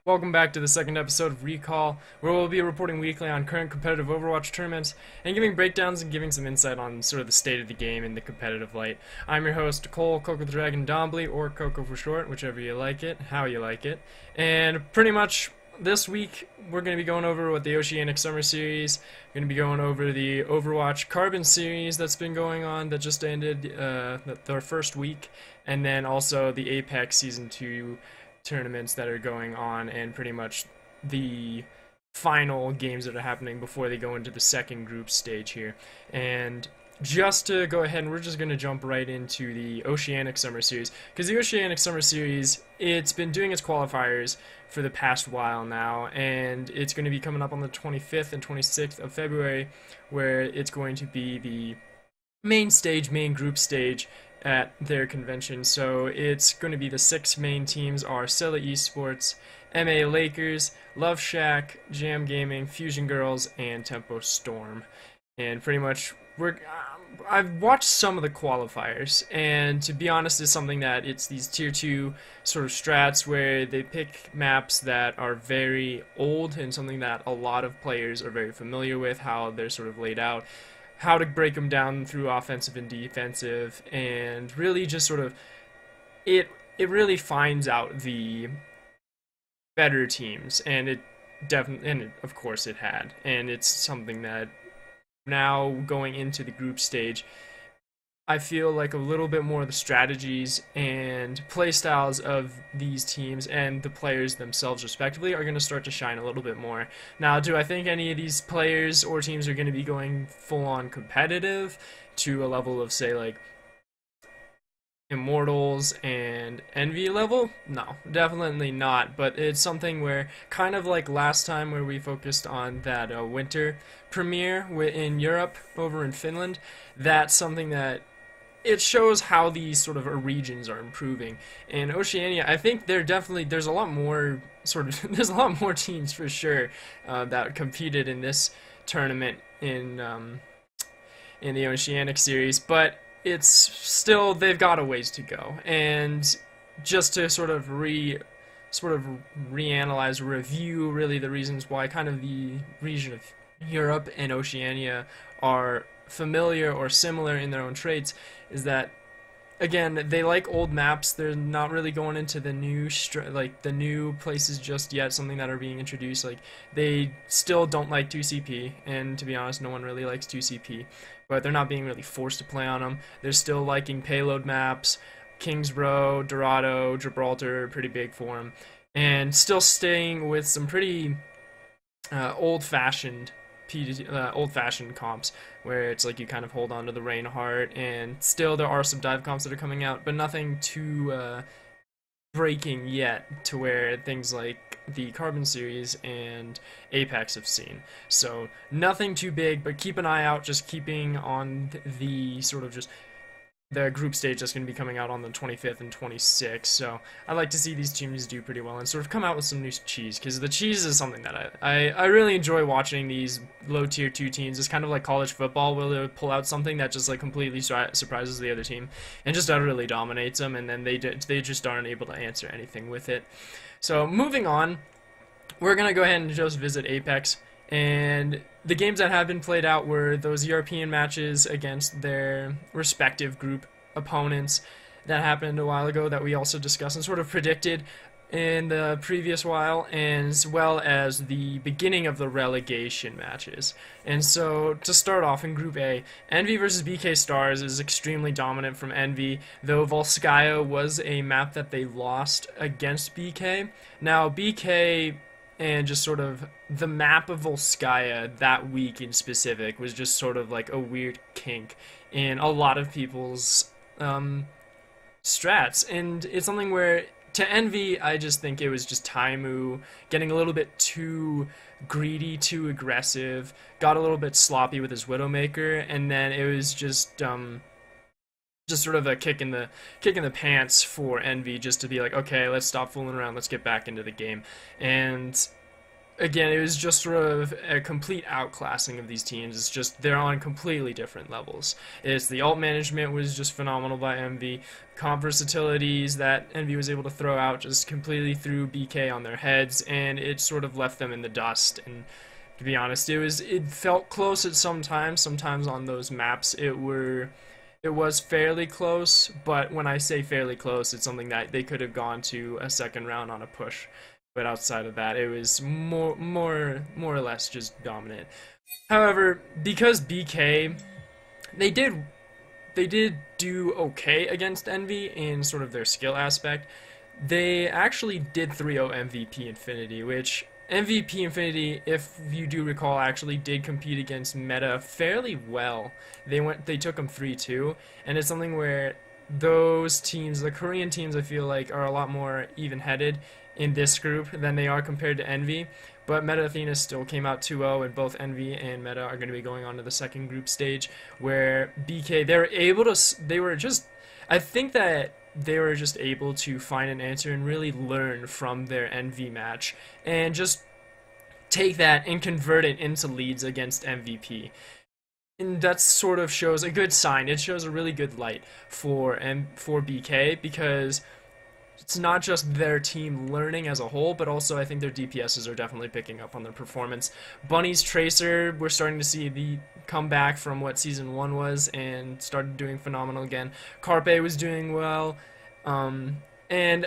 Welcome back to the second episode of Recall, where we'll be reporting weekly on current competitive Overwatch tournaments and giving breakdowns and giving some insight on sort of the state of the game in the competitive light. I'm your host, Cole, Coco the Dragon Dombley, or Coco for short, whichever you like it, how you like it. And pretty much this week, we're going to be going over what the Oceanic Summer Series, we're going to be going over the Overwatch Carbon Series that's been going on, that just ended their first week, and then also the Apex Season 2 tournaments that are going on, and pretty much the final games that are happening before they go into the second group stage here. And just to go ahead, and we're just going to jump right into the Oceanic Summer Series, because the Oceanic Summer Series, it's been doing its qualifiers for the past while now, and it's going to be coming up on the 25th and 26th of February, where it's going to be the main group stage at their convention. So it's going to be the six main teams are Scylla Esports, MA Lakers, Love Shack, Jam Gaming, Fusion Girls, and Tempo Storm. And pretty much I've watched some of the qualifiers, and to be honest, it's something that it's these tier 2 sort of strats where they pick maps that are very old and something that a lot of players are very familiar with, how they're sort of laid out, how to break them down through offensive and defensive, and really just sort of it really finds out the better teams, and it definitely, and of course it had, and it's something that now going into the group stage, I feel like a little bit more of the strategies and playstyles of these teams and the players themselves respectively are going to start to shine a little bit more. Now, do I think any of these players or teams are going to be going full-on competitive to a level of, say, like Immortals and Envy level? No, definitely not, but it's something where, kind of like last time where we focused on that winter premiere in Europe over in Finland, that's something that it shows how these sort of regions are improving. And Oceania, I think there's a lot more there's a lot more teams for sure that competed in this tournament in the Oceanic series, but it's still, they've got a ways to go. And just to reanalyze, review really the reasons why kind of the region of Europe and Oceania are familiar or similar in their own traits is that, again, they like old maps. They're not really going into the the new places just yet, something that are being introduced. Like, they still don't like 2CP, and to be honest, no one really likes 2CP, but they're not being really forced to play on them. They're still liking payload maps, Kingsborough, Dorado, Gibraltar, pretty big for them, and still staying with some pretty old-fashioned comps, where it's like you kind of hold on to the Reinhardt, and still there are some dive comps that are coming out, but nothing too breaking yet to where things like the Carbon series and Apex have seen. So nothing too big, but keep an eye out, just keeping on the sort of just the group stage that's going to be coming out on the 25th and 26th. So I'd like to see these teams do pretty well and sort of come out with some new cheese, because the cheese is something that I really enjoy watching these low tier 2 teams. It's kind of like college football, where they pull out something that just like completely surprises the other team and just utterly dominates them, and then they just aren't able to answer anything with it. So moving on, we're going to go ahead and just visit Apex. And the games that have been played out were those European matches against their respective group opponents that happened a while ago, that we also discussed and sort of predicted in the previous while, as well as the beginning of the relegation matches. And so, to start off in Group A, Envy versus BK Stars is extremely dominant from Envy, though Volskaya was a map that they lost against BK. Now, BK and just sort of the map of Volskaya that week in specific was just sort of like a weird kink in a lot of people's strats, and it's something where, to Envy, I just think it was just Taimu getting a little bit too greedy, too aggressive, got a little bit sloppy with his Widowmaker, and then it was just sort of a kick in the pants for Envy, just to be like, okay, let's stop fooling around, let's get back into the game. And again, it was just sort of a complete outclassing of these teams. It's just they're on completely different levels. It's the ult management was just phenomenal by Envy. Comp versatilities that Envy was able to throw out just completely threw BK on their heads, and it sort of left them in the dust. And to be honest, it felt close at some times. Sometimes on those maps, it was fairly close. But when I say fairly close, it's something that they could have gone to a second round on a push. But outside of that, it was more or less just dominant. However, because BK, they did do okay against Envy in sort of their skill aspect. They actually did 3-0 MVP Infinity, which MVP Infinity, if you do recall, actually did compete against Meta fairly well. They took them 3-2, and it's something where those teams, the Korean teams, I feel like are a lot more even-headed in this group than they are compared to Envy. But Meta Athena still came out 2-0, and both Envy and Meta are going to be going on to the second group stage, where BK, I think that they were just able to find an answer and really learn from their Envy match, and just take that and convert it into leads against MVP. And that sort of shows a good sign. It shows a really good light for BK, because it's not just their team learning as a whole, but also I think their DPSs are definitely picking up on their performance. Bunny's Tracer, we're starting to see the comeback from what Season 1 was and started doing phenomenal again. Carpe was doing well. And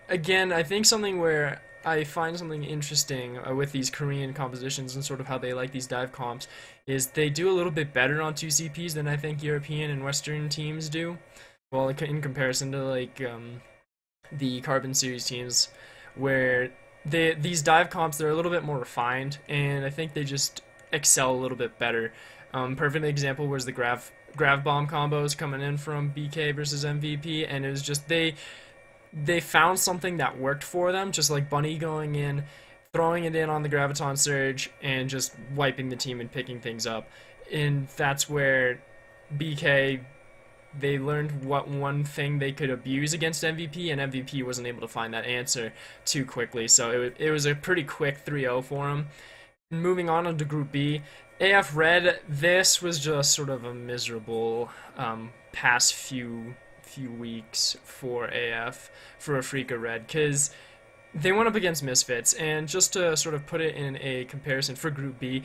again, I think something where I find something interesting with these Korean compositions and sort of how they like these dive comps is they do a little bit better on 2CPs than I think European and Western teams do. Well, in comparison to like the Carbon Series teams, where these dive comps, they're a little bit more refined, and I think they just excel a little bit better. Perfect example was the Grav Bomb combos coming in from BK versus MVP, and it was just they found something that worked for them, just like Bunny going in, throwing it in on the Graviton Surge, and just wiping the team and picking things up. And that's where BK, they learned what one thing they could abuse against MVP, and MVP wasn't able to find that answer too quickly. So it was a pretty quick 3-0 for him. Moving on to Group B, AF Red, this was just sort of a miserable past few weeks for AF, for Afrika Red, because they went up against MisFits, and just to sort of put it in a comparison for Group B,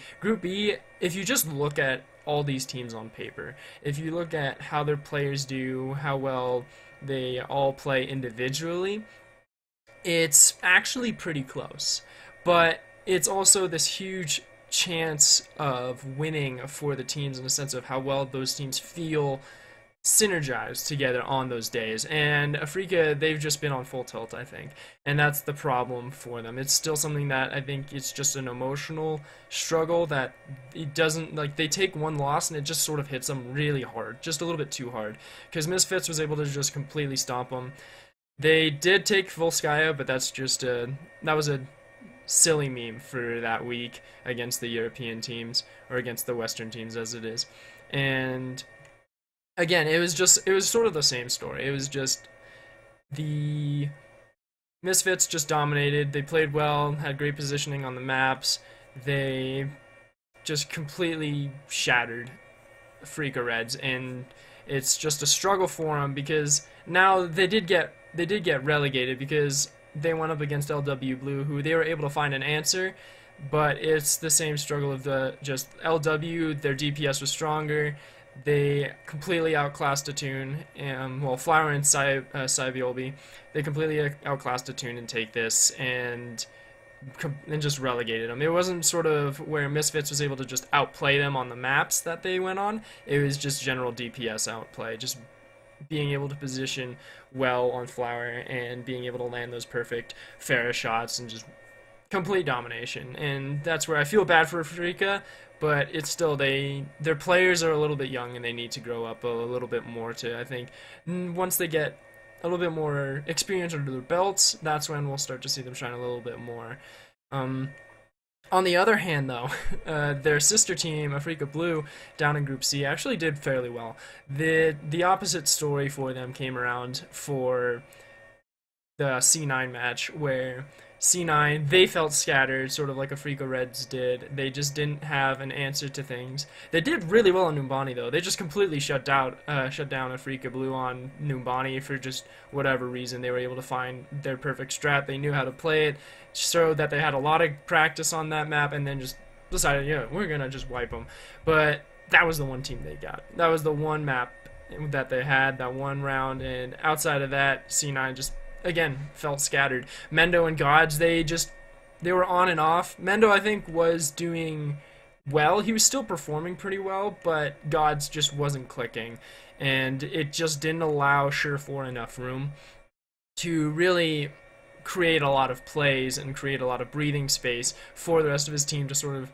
if you just look at all these teams on paper, if you look at how their players do, how well they all play individually, it's actually pretty close. But it's also this huge chance of winning for the teams in the sense of how well those teams feel synergized together on those days. And Afrika, they've just been on full tilt, I think, and that's the problem for them. It's still something that I think it's just an emotional struggle that it doesn't, like, they take one loss and it just sort of hits them really hard, just a little bit too hard, because MisFits was able to just completely stomp them. They did take Volskaya, but that's just that was a silly meme for that week against the European teams, or against the Western teams as it is. And again, it was sort of the same story. It was just the MisFits just dominated. They played well, had great positioning on the maps. They just completely shattered Afrika Reds, and it's just a struggle for them, because now they did get relegated because they went up against LW Blue, who they were able to find an answer, but it's the same struggle of just LW, their DPS was stronger. They completely outclassed Attune, well, Flower and Cybiolby, they completely outclassed Attune and take this, and just relegated them. It wasn't sort of where MisFits was able to just outplay them on the maps that they went on. It was just general DPS outplay, just being able to position well on Flower and being able to land those perfect Pharah shots and just complete domination. And that's where I feel bad for Afrika, but it's still, their players are a little bit young and they need to grow up a little bit more to, I think, once they get a little bit more experience under their belts, that's when we'll start to see them shine a little bit more. On the other hand, though, their sister team, Afrika Blue, down in Group C, actually did fairly well. The opposite story for them came around for the C9 match, where C9, they felt scattered, sort of like Africa Reds did. They just didn't have an answer to things. They did really well on Numbani, though. They just completely shut down Africa Blue on Numbani for just whatever reason. They were able to find their perfect strat. They knew how to play it, showed that they had a lot of practice on that map, and then just decided, yeah, we're going to just wipe them. But that was the one team they got. That was the one map that they had, that one round, and outside of that, C9 just again felt scattered. Mendo and Gods, they were on and off. Mendo, I think, was doing well. He was still performing pretty well, but Gods just wasn't clicking, and it just didn't allow Surefour enough room to really create a lot of plays and create a lot of breathing space for the rest of his team to sort of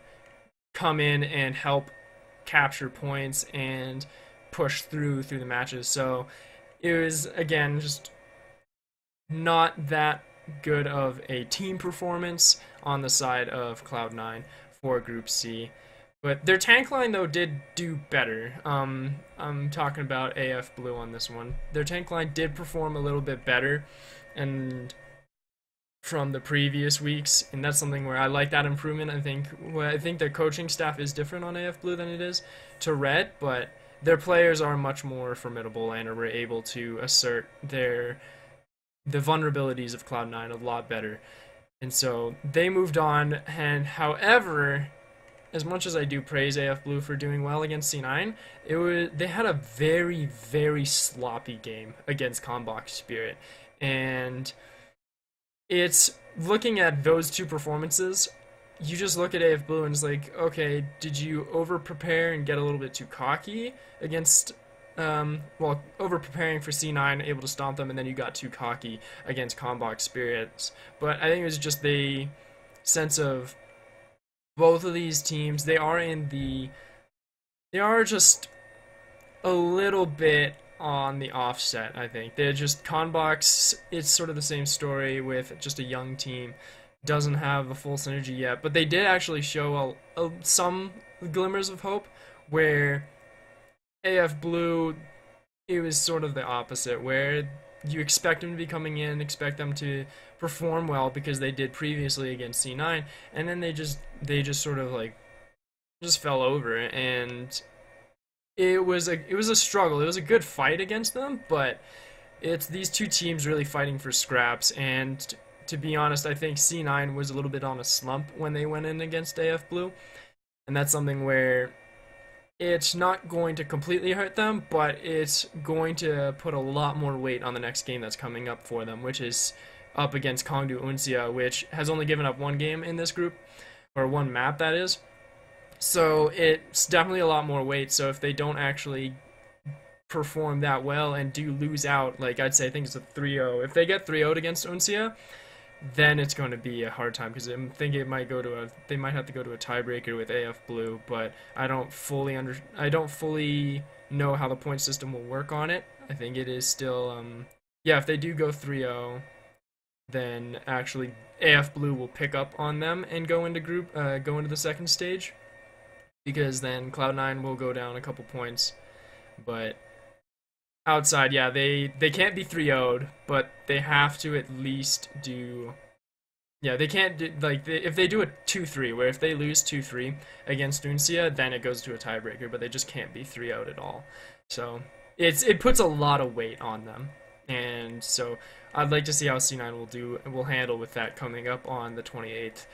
come in and help capture points and push through the matches. So it was, again, just not that good of a team performance on the side of Cloud9 for Group C. But their tank line, though, did do better. I'm talking about AF Blue on this one. Their tank line did perform a little bit better and from the previous weeks, and that's something where I like that improvement. I think their coaching staff is different on AF Blue than it is to Red, but their players are much more formidable and are able to assert the vulnerabilities of Cloud9 a lot better. And so they moved on, and however, as much as I do praise AF Blue for doing well against C9, they had a very, very sloppy game against ConBox Spirit. And it's looking at those two performances, you just look at AF Blue and it's like, okay, did you over-prepare and get a little bit too cocky against over-preparing for C9, able to stomp them, and then you got too cocky against ConBox Spirits. But I think it was just the sense of both of these teams, they are just a little bit on the offset, I think. They're just, ConBox, it's sort of the same story with just a young team, doesn't have the full synergy yet, but they did actually show some glimmers of hope, where AF Blue, it was sort of the opposite, where you expect them to be coming in, expect them to perform well because they did previously against C9, and then they just sort of like just fell over, and it was a struggle. It was a good fight against them, but it's these two teams really fighting for scraps, and to be honest, I think C9 was a little bit on a slump when they went in against AF Blue, and that's something where it's not going to completely hurt them, but it's going to put a lot more weight on the next game that's coming up for them, which is up against Kongdu Uncia, which has only given up one game in this group, or one map, that is. So it's definitely a lot more weight, so if they don't actually perform that well and do lose out, like I'd say, I think it's a 3-0. If they get 3-0'd against Uncia, then it's going to be a hard time, because I think they might have to go to a tiebreaker with AF Blue, but I don't fully know how the point system will work on it. I think it is still yeah, if they do go 3-0, then actually AF Blue will pick up on them and go into the second stage, because then Cloud9 will go down a couple points. But outside, yeah, they can't be 3-0'd, but they have to at least do... Yeah, they can't do... Like, if they do a 2-3, where if they lose 2-3 against Uncia, then it goes to a tiebreaker, but they just can't be 3-0'd at all. So, it puts a lot of weight on them. And so, I'd like to see how C9 will handle with that coming up on the 28th.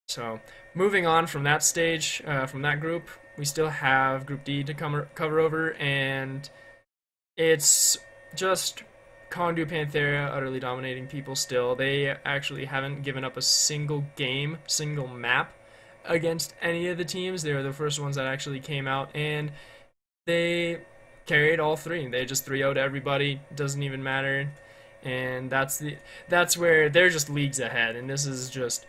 So, moving on from that stage, from that group, we still have Group D to cover over, and it's just KD Panthera utterly dominating people still. They actually haven't given up a single map against any of the teams. They were the first ones that actually came out, and they carried all three. They just 3-0'd everybody, doesn't even matter, and that's where they're just leagues ahead, and this is just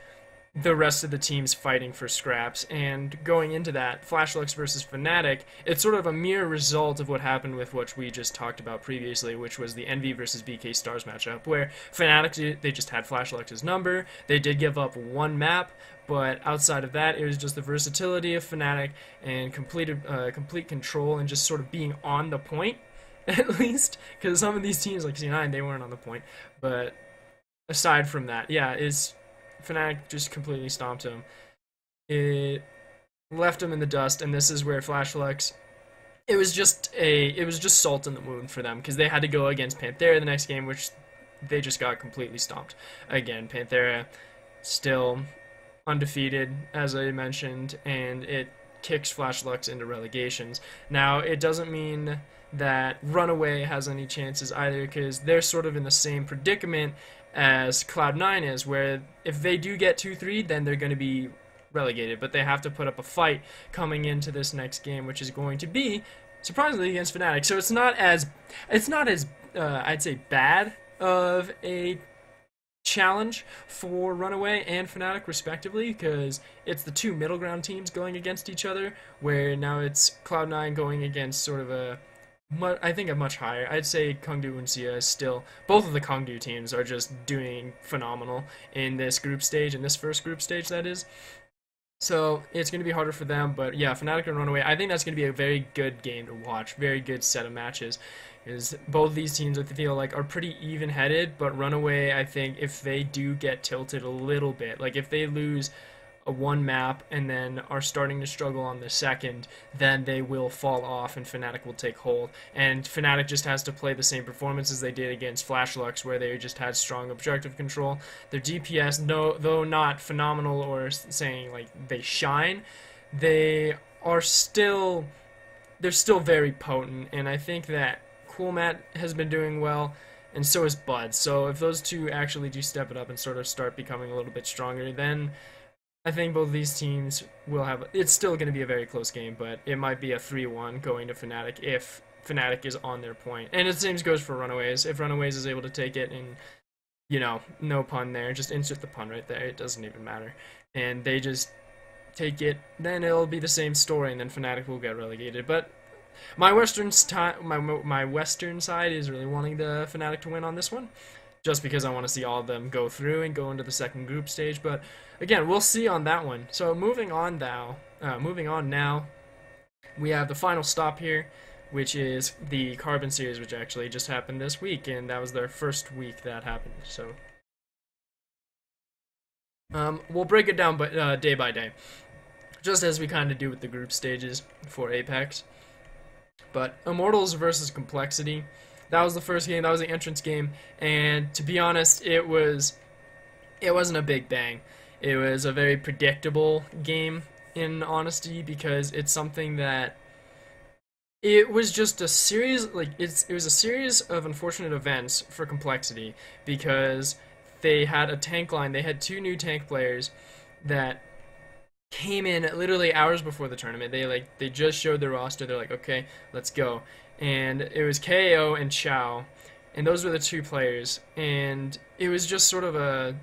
the rest of the teams fighting for scraps. And going into that, Flashlux versus Fnatic, it's sort of a mere result of what happened with what we just talked about previously, which was the Envy versus BK Stars matchup, where Fnatic, they just had Flashlux's number. They did give up one map, but outside of that, it was just the versatility of Fnatic and complete control and just sort of being on the point, at least, because some of these teams like C9, they weren't on the point. But aside from that, yeah, Fnatic just completely stomped him. It left him in the dust, and this is where Flashflex. It was just salt in the wound for them because they had to go against Panthera the next game, which they just got completely stomped. Again, Panthera still undefeated, as I mentioned, and it kicks Flashflex into relegations. Now, it doesn't mean that RunAway has any chances either, because they're sort of in the same predicament as Cloud9 is, where if they do get 2-3, then they're going to be relegated, but they have to put up a fight coming into this next game, which is going to be surprisingly against Fnatic. So it's not as I'd say bad of a challenge for RunAway and Fnatic respectively, because it's the two middle ground teams going against each other, where now it's Cloud9 going against sort of a much higher. I'd say Kongdu Uncia is still, both of the Kongdu teams are just doing phenomenal in this group stage, in this first group stage that is. So it's going to be harder for them, but yeah, Fnatic and RunAway, I think that's going to be a very good game to watch, very good set of matches, because both these teams I feel like are pretty even-headed, but RunAway, I think if they do get tilted a little bit, like if they lose a one map and then are starting to struggle on the second, then they will fall off and Fnatic will take hold. And Fnatic just has to play the same performance as they did against Flashflex, where they just had strong objective control. Their DPS, though not phenomenal or saying like they shine, they're still very potent, and I think that Coolmat has been doing well, and so is Bud. So if those two actually do step it up and sort of start becoming a little bit stronger, then I think both of these teams will have. It's still going to be a very close game, but it might be a 3-1 going to Fnatic if Fnatic is on their point. And the same goes for Runaways. If Runaways is able to take it, and no pun there, just insert the pun right there. It doesn't even matter. And they just take it, then it'll be the same story, and then Fnatic will get relegated. But my Western side is really wanting the Fnatic to win on this one, just because I want to see all of them go through and go into the second group stage. But again, we'll see on that one. So moving on now, we have the final stop here, which is the Carbon Series, which actually just happened this week, and that was their first week that happened. So we'll break it down day by day, just as we kind of do with the group stages for Apex. But Immortals versus Complexity, that was the first game. That was the entrance game, and to be honest, it wasn't a big bang. It was a very predictable game, in honesty, because it's something that it was just a series. It was a series of unfortunate events for Complexity, because they had a tank line. They had two new tank players that came in literally hours before the tournament. They just showed their roster. They're like, okay, let's go. And it was KO and Chow, and those were the two players. And it was just sort of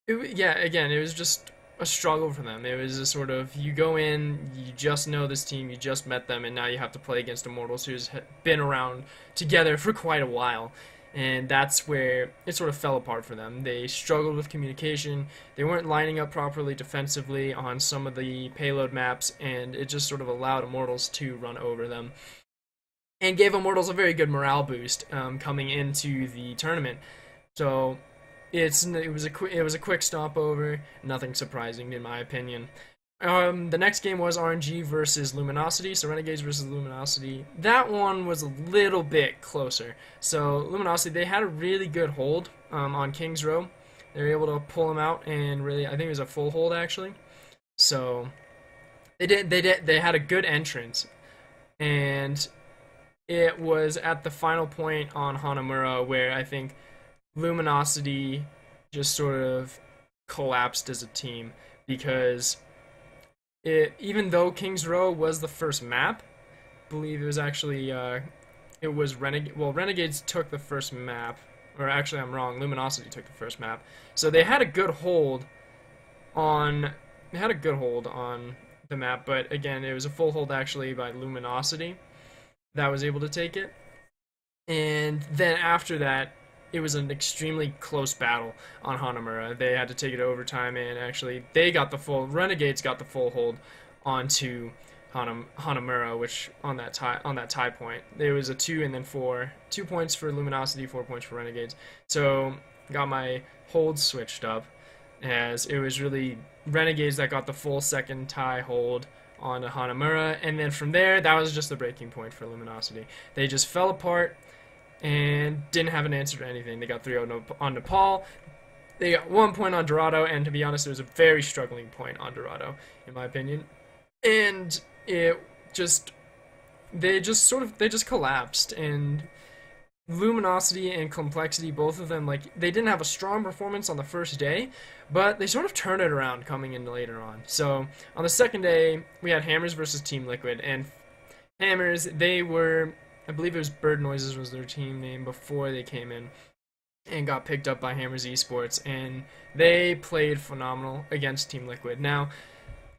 it was just a struggle for them. It was a sort of, you go in, you just know this team, you just met them, and now you have to play against Immortals, who's been around together for quite a while. And that's where it sort of fell apart for them. They struggled with communication. They weren't lining up properly defensively on some of the payload maps, and it just sort of allowed Immortals to run over them, and gave Immortals a very good morale boost coming into the tournament. So it was a quick stopover, nothing surprising in my opinion. The next game was RNG versus Luminosity, so Renegades versus Luminosity. That one was a little bit closer. So Luminosity, they had a really good hold on King's Row. They were able to pull him out, and really, I think it was a full hold actually. So they had a good entrance, and it was at the final point on Hanamura where I think Luminosity just sort of collapsed as a team, because even though King's Row was the first map, I believe it was actually it was Renegades took the first map, or actually I'm wrong, Luminosity took the first map. So they had a good hold on the map, but again, it was a full hold actually by Luminosity that was able to take it. And then after that, it was an extremely close battle on Hanamura. They had to take it to overtime, and actually Renegades got the full hold onto Hanamura, which on that tie point, there was a 2 and then 4. 2 points for Luminosity, 4 points for Renegades. So got my holds switched up. as it was really Renegades that got the full second tie hold on Hanamura, and then from there, that was just the breaking point for Luminosity. They just fell apart and didn't have an answer to anything. They got 3-0 on Nepal. They got 1 point on Dorado, and to be honest, it was a very struggling point on Dorado, in my opinion. And it just, they just collapsed, and Luminosity and Complexity, both of them, like, they didn't have a strong performance on the first day, but they sort of turned it around coming in later on. So, on the second day, we had Hammers versus Team Liquid, and Hammers, they were, I believe it was Bird Noises was their team name before they came in, and got picked up by Hammers Esports, and they played phenomenal against Team Liquid. Now,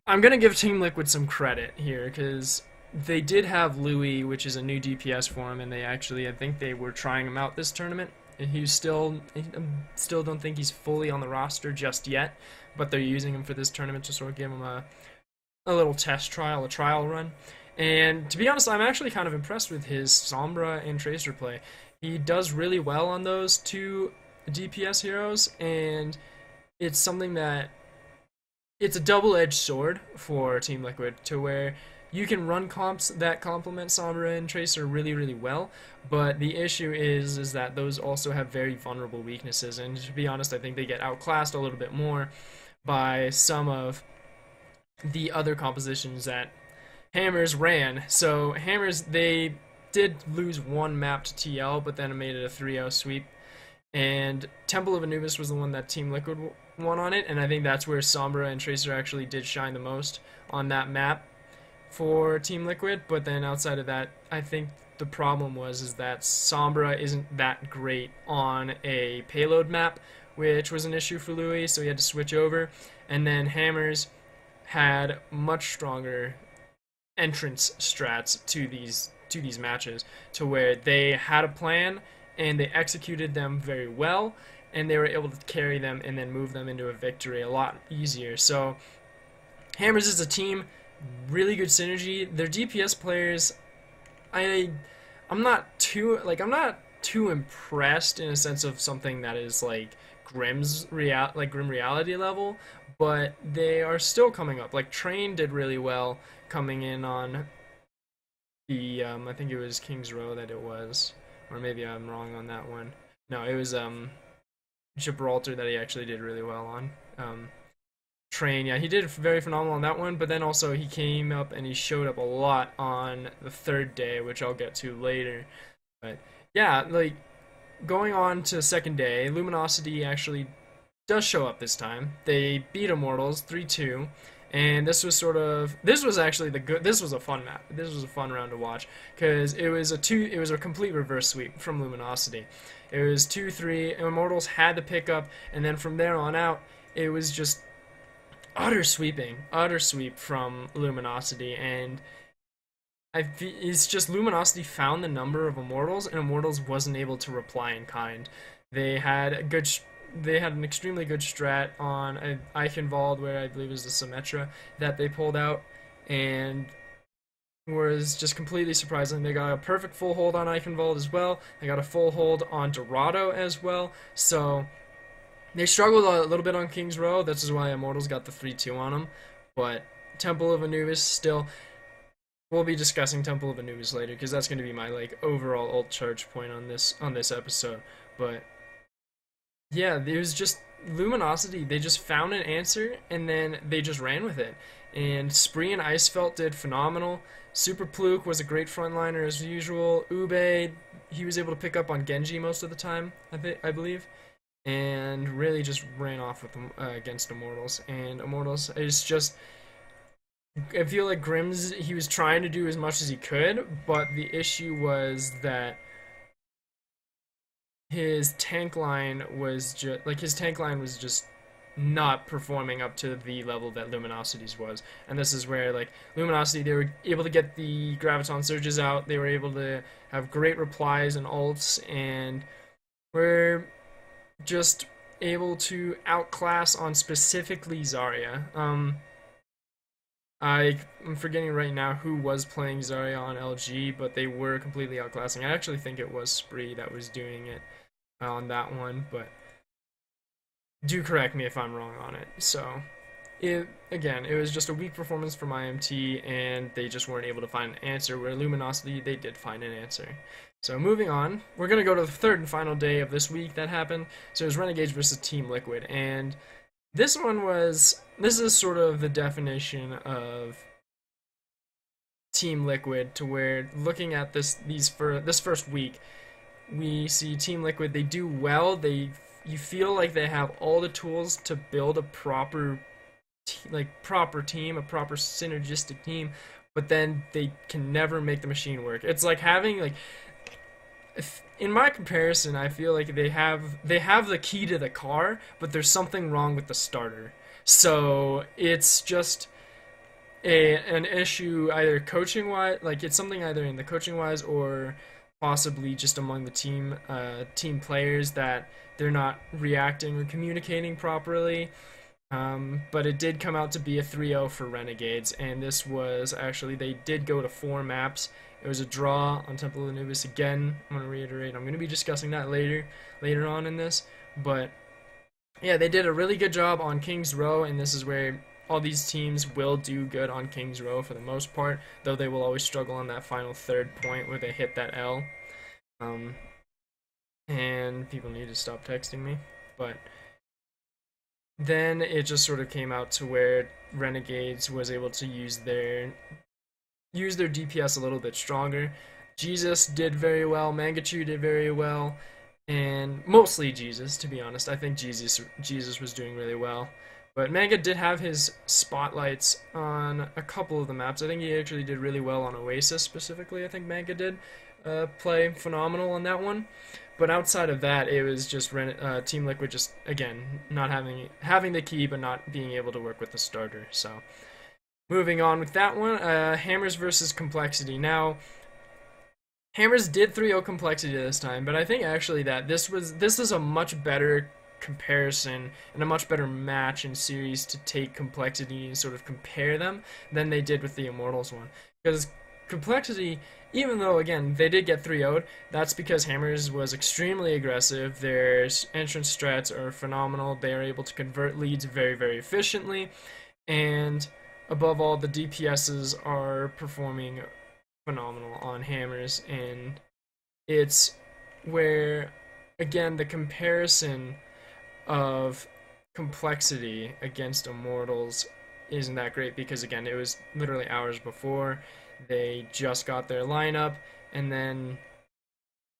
I'm going to give Team Liquid some credit here, because they did have Louis, which is a new DPS for him, and they actually, I think they were trying him out this tournament. And I still don't think he's fully on the roster just yet, but they're using him for this tournament to sort of give him a little test trial, a trial run. And to be honest, I'm actually kind of impressed with his Sombra and Tracer play. He does really well on those two DPS heroes, and it's something that it's a double-edged sword for Team Liquid, to where you can run comps that complement Sombra and Tracer really, really well, but the issue is that those also have very vulnerable weaknesses, and to be honest, I think they get outclassed a little bit more by some of the other compositions that Hammers ran. So Hammers, they did lose one map to TL, but then it made it a 3-0 sweep, and Temple of Anubis was the one that Team Liquid won on it, and I think that's where Sombra and Tracer actually did shine the most on that map for Team Liquid. But then outside of that, I think the problem is that Sombra isn't that great on a payload map, which was an issue for Louis, so he had to switch over. And then Hammers had much stronger entrance strats to these matches, to where they had a plan and they executed them very well, and they were able to carry them and then move them into a victory a lot easier. So Hammers is a team, really good synergy. Their DPS players, I'm not too impressed in a sense of something that is like Grim Reality level, but they are still coming up. Like Train did really well coming in on the I think it was King's Row that it was, or maybe I'm wrong on that one. No, it was Gibraltar that he actually did really well on. Train, yeah, he did very phenomenal on that one, but then also he came up and he showed up a lot on the third day, which I'll get to later. But yeah, like going on to the second day, Luminosity actually does show up this time. They beat Immortals 3-2, and this was actually this was a fun map. This was a fun round to watch, because it was a complete reverse sweep from Luminosity. It was 2-3, Immortals had to pick up, and then from there on out, it was just utter sweep from Luminosity, and it's just Luminosity found the number of Immortals, and Immortals wasn't able to reply in kind. They had an extremely good strat on Eichenwald, where I believe it was the Symmetra that they pulled out, and was just completely surprising. They got a perfect full hold on Eichenwald as well. They got a full hold on Dorado as well. So they struggled a little bit on King's Row. This is why Immortals got the 3-2 on them. But Temple of Anubis still, we'll be discussing Temple of Anubis later, because that's going to be my overall ult charge point on this episode. But yeah, it was just Luminosity. They just found an answer and then they just ran with it. And Spree and Icefelt did phenomenal. Super Pluke was a great frontliner as usual. Ube, he was able to pick up on Genji most of the time, I believe, and really just ran off with them against Immortals. And Immortals is just, I feel like Grimm's, he was trying to do as much as he could, but the issue was that his tank line was just not performing up to the level that Luminosity's was. And this is where Luminosity, they were able to get the Graviton Surges out, they were able to have great replies and ults, and were just able to outclass on specifically Zarya. I'm forgetting right now who was playing Zarya on LG, but they were completely outclassing. I actually think it was Spree that was doing it on that one, but do correct me if I'm wrong on it. So, it was just a weak performance from IMT, and they just weren't able to find an answer, where Luminosity, they did find an answer. So moving on, we're going to go to the third and final day of this week that happened. So it was Renegades versus Team Liquid, and this is sort of the definition of Team Liquid, to where looking at this first week, we see Team Liquid, they do well, you feel like they have all the tools to build a proper team, a proper synergistic team, but then they can never make the machine work. It's like having in my comparison, I feel like they have the key to the car, but there's something wrong with the starter. So it's just an issue either coaching wise, like it's something either in the coaching wise or possibly just among the team players, that they're not reacting or communicating properly. But it did come out to be a 3-0 for Renegades, and this was actually, they did go to 4 maps. It was a draw on Temple of Anubis again. I'm going to reiterate, I'm going to be discussing that later on in this, but yeah, they did a really good job on King's Row, and this is where all these teams will do good on King's Row for the most part, though they will always struggle on that final third point where they hit that L. And people need to stop texting me, but then it just sort of came out to where Renegades was able to use their DPS a little bit stronger. Jesus did very well, Mangachu did very well, and mostly Jesus, to be honest. I think Jesus was doing really well. But Manga did have his spotlights on a couple of the maps. I think he actually did really well on Oasis specifically. I think Manga did play phenomenal on that one. But outside of that, it was just Team Liquid just, again, not having the key, but not being able to work with the starter. So, moving on with that one, Hammers versus Complexity. Now, Hammers did 3-0 Complexity this time, but I think actually that this is a much better comparison and a much better match and series to take Complexity and sort of compare them than they did with the Immortals one. Because Complexity, even though, again, they did get 3-0'd, that's because Hammers was extremely aggressive. Their entrance strats are phenomenal. They are able to convert leads very, very efficiently. And above all, the DPSs are performing phenomenal on Hammers. And it's where, again, the comparison of Complexity against Immortals isn't that great, because, again, it was literally hours before. They just got their lineup, and then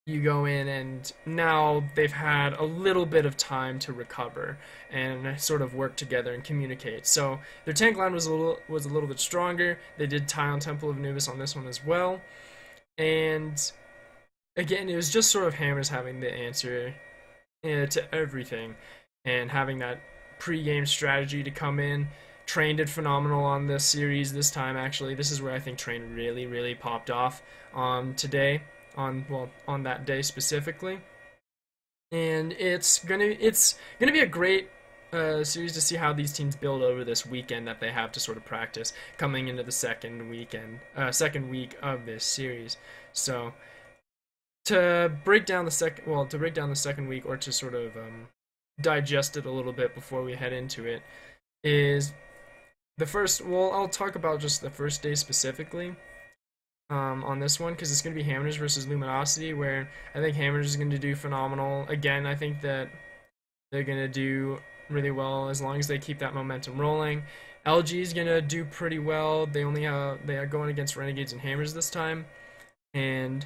you go in, and now they've had a little bit of time to recover and sort of work together and communicate. So their tank line was a little bit stronger. They did tie on Temple of Anubis on this one as well, and again, it was just sort of Hammers having the answer to everything, and having that pre-game strategy to come in. Train did phenomenal on this series this time, actually. This is where I think Train really, really popped off today, on that day specifically. And it's gonna be a great series to see how these teams build over this weekend that they have to sort of practice coming into the second week of this series. So to break down the second week, or to sort of digest it a little bit before we head into it, is I'll talk about just the first day specifically on this one, because it's going to be Hammers versus Luminosity, where I think Hammers is going to do phenomenal. Again, I think that they're going to do really well as long as they keep that momentum rolling. LG is going to do pretty well. They are going against Renegades and Hammers this time, and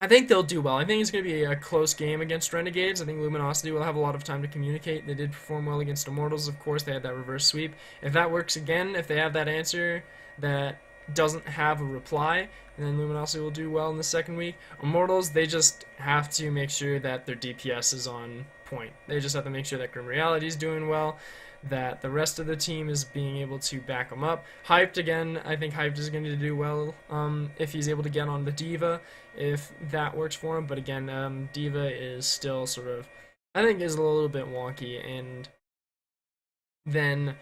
I think they'll do well. I think it's going to be a close game against Renegades. I think Luminosity will have a lot of time to communicate. They did perform well against Immortals, of course. They had that reverse sweep. If that works again, if they have that answer that doesn't have a reply, and then Luminosity will do well in the second week. Immortals, they just have to make sure that their DPS is on point. They just have to make sure that Grim Reality is doing well, that the rest of the team is being able to back them up. Hyped, again, I think Hyped is going to do well if he's able to get on the D.Va, if that works for him. But again, D.Va is still sort of, I think, is a little bit wonky. And then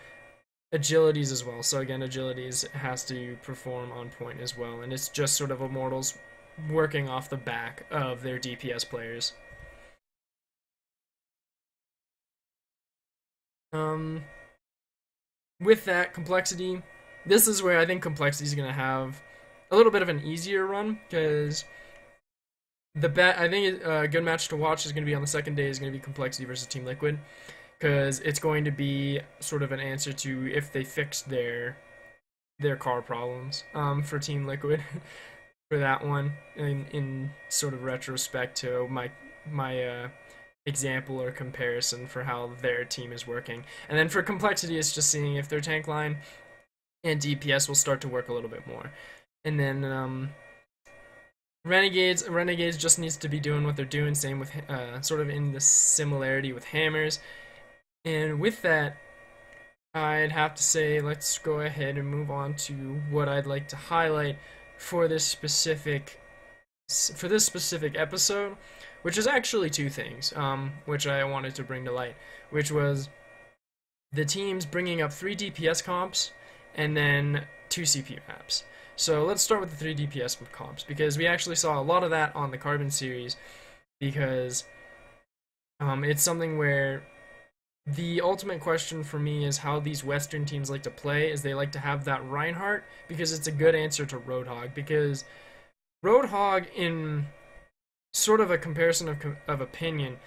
Agilities as well. So again, Agilities has to perform on point as well. And it's just sort of Immortals working off the back of their DPS players. Um, with that complexity, this is where I think complexity is going to have a little bit of an easier run, because I think a good match to watch is going to be on the second day is going to be complexity versus Team Liquid, because it's going to be sort of an answer to if they fixed their car problems for Team Liquid for that one in sort of retrospect to my example or comparison for how their team is working. And then for complexity, it's just seeing if their tank line and DPS will start to work a little bit more. And then Renegades just needs to be doing what they're doing, same with sort of in the similarity with Hammers. And with that, I'd have to say let's go ahead and move on to what I'd like to highlight for this specific episode, which is actually two things, which I wanted to bring to light, which was the teams bringing up 3 DPS comps and then 2 CPU maps. So let's start with the 3 DPS comps, because we actually saw a lot of that on the Carbon series, because it's something where the ultimate question for me is how these Western teams like to play is they like to have that Reinhardt, because it's a good answer to Roadhog, because Roadhog, in sort of a comparison of opinion,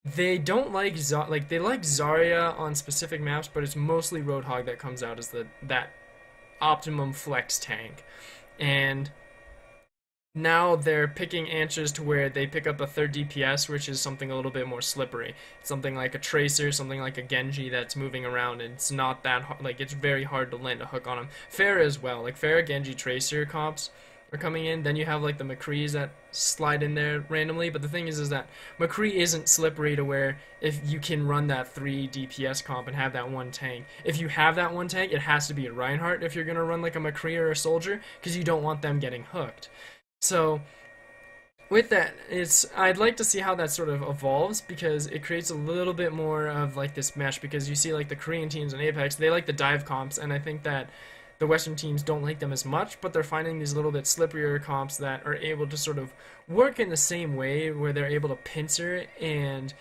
they don't like they like Zarya on specific maps, but it's mostly Roadhog that comes out as that optimum flex tank. And now they're picking answers to where they pick up a third DPS, which is something a little bit more slippery. Something like a Tracer, something like a Genji that's moving around, and it's not that hard, like it's very hard to land a hook on them. Pharah as well, like Pharah, Genji, Tracer comps are coming in. Then you have like the McCrees that slide in there randomly, but the thing is that McCree isn't slippery to where if you can run that 3 DPS comp and have that one tank. If you have that one tank, it has to be a Reinhardt if you're gonna run like a McCree or a Soldier, because you don't want them getting hooked. So with that, I'd like to see how that sort of evolves, because it creates a little bit more of like this mesh, because you see like the Korean teams in Apex, they like the dive comps, and I think that the Western teams don't like them as much, but they're finding these little bit slipperier comps that are able to sort of work in the same way, where they're able to pincer and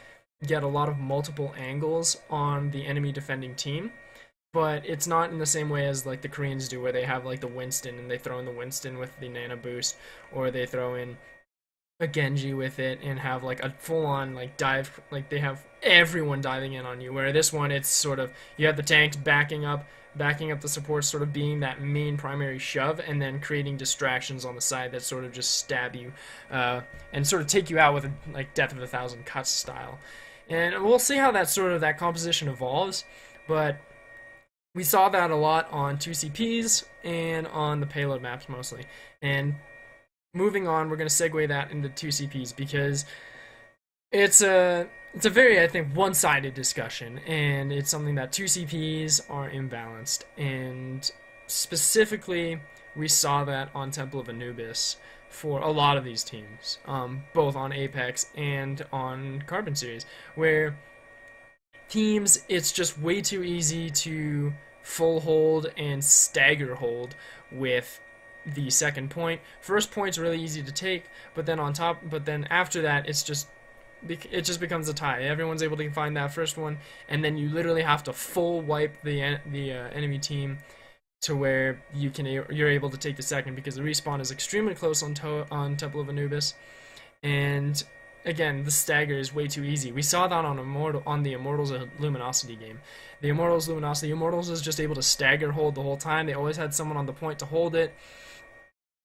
get a lot of multiple angles on the enemy defending team. But it's not in the same way as like the Koreans do, where they have like the Winston and they throw in the Winston with the Nano Boost, or they throw in a Genji with it and have like a full-on like dive, like they have everyone diving in on you. Where this one, it's sort of you have the tanks backing up the support, sort of being that main primary shove, and then creating distractions on the side that sort of just stab you and sort of take you out with a, like Death of a Thousand Cuts style. And we'll see how that composition evolves, but we saw that a lot on 2CPs and on the payload maps mostly. And moving on, we're going to segue that into 2CPs, because it's a very, I think, one-sided discussion, and it's something that 2CPs are imbalanced. And specifically, we saw that on Temple of Anubis for a lot of these teams, both on Apex and on Carbon series, where teams, it's just way too easy to full hold and stagger hold with the second point. First point's really easy to take, but then after that, it just becomes a tie. Everyone's able to find that first one, and then you literally have to full wipe the enemy team to where you're able to take the second, because the respawn is extremely close on Temple of Anubis. And again, the stagger is way too easy. We saw that on the Immortals Luminosity game. The Immortals Luminosity, Immortals is just able to stagger hold the whole time. They always had someone on the point to hold it.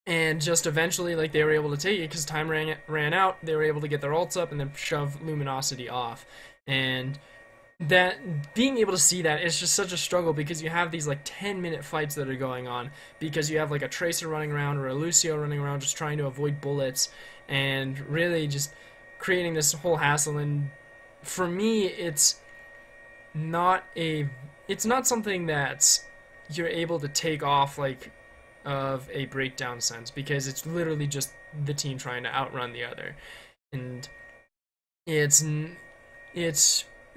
And just eventually, like, they were able to take it because time ran out. They were able to get their ults up and then shove Luminosity off. And that being able to see that, it's just such a struggle, because you have these like 10-minute fights that are going on, because you have like a Tracer running around or a Lucio running around just trying to avoid bullets, and really just creating this whole hassle. And for me, it's not something that you're able to take off like of a breakdown sense, because it's literally just the team trying to outrun the other. And it's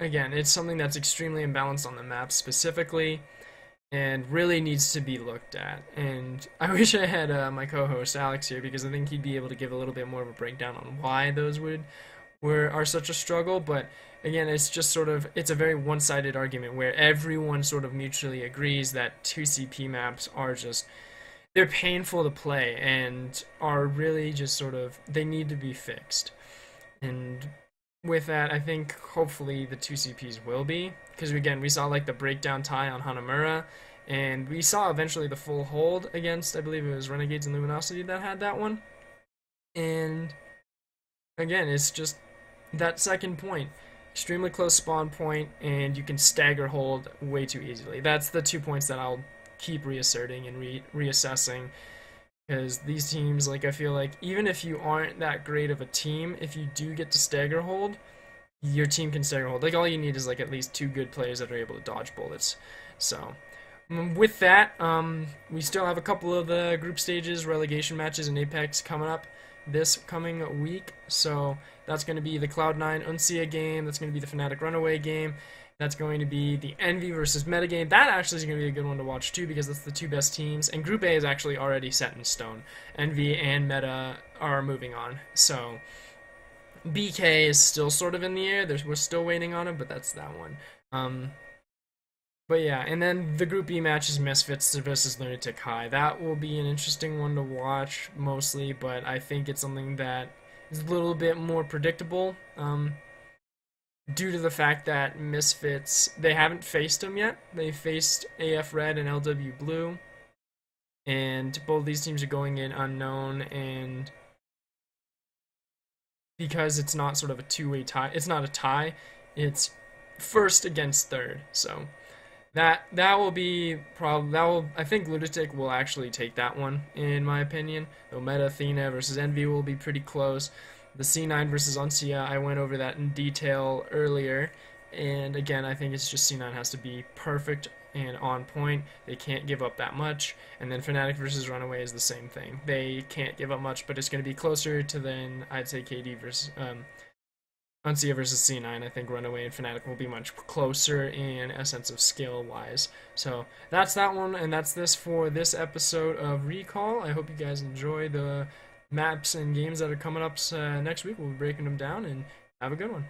again, it's something that's extremely imbalanced on the map specifically, and really needs to be looked at. And I wish I had my co-host Alex here, because I think he'd be able to give a little bit more of a breakdown on why those are such a struggle. But again, it's just sort of, it's a very one-sided argument where everyone sort of mutually agrees that 2CP maps are just, they're painful to play and are really just sort of, they need to be fixed. And with that, I think hopefully the 2CPs will be, because again, we saw like the breakdown tie on Hanamura, and we saw eventually the full hold against, I believe it was Renegades and Luminosity that had that one. And again, it's just that second point, extremely close spawn point, and you can stagger hold way too easily. That's the 2 points that I'll keep reasserting and reassessing, because these teams, like, I feel like even if you aren't that great of a team, if you do get to stagger hold, your team can stagger hold. Like, all you need is like at least 2 good players that are able to dodge bullets. So with that, we still have a couple of the group stages, relegation matches in Apex coming up this coming week. So that's going to be the Cloud9 Uncia game, that's going to be the Fnatic RunAway game, that's going to be the Envy versus Meta game. That actually is going to be a good one to watch too, because that's the 2 best teams, and Group A is actually already set in stone. Envy and Meta are moving on. So BK is still sort of in the air. We're still waiting on it, but that's that one. But yeah, and then the Group B match is MisFits versus Lunatic High. That will be an interesting one to watch mostly, but I think it's something that is a little bit more predictable. Due to the fact that MisFits, they haven't faced them yet. They faced AF Red and LW Blue, and both these teams are going in unknown, and because it's not sort of a two-way tie, it's not a tie, it's first against third, so that will be I think Lunatic will actually take that one, in my opinion. Though Meta Athena versus Envy will be pretty close. The C9 versus Uncia, I went over that in detail earlier, and again, I think it's just C9 has to be perfect and on point. They can't give up that much. And then Fnatic versus RunAway is the same thing. They can't give up much, but it's going to be closer to then, I'd say, KD versus Uncia versus C9. I think RunAway and Fnatic will be much closer in a sense of skill-wise. So that's that one, and that's this for this episode of Recall. I hope you guys enjoy the maps and games that are coming up next week. We'll be breaking them down, and have a good one.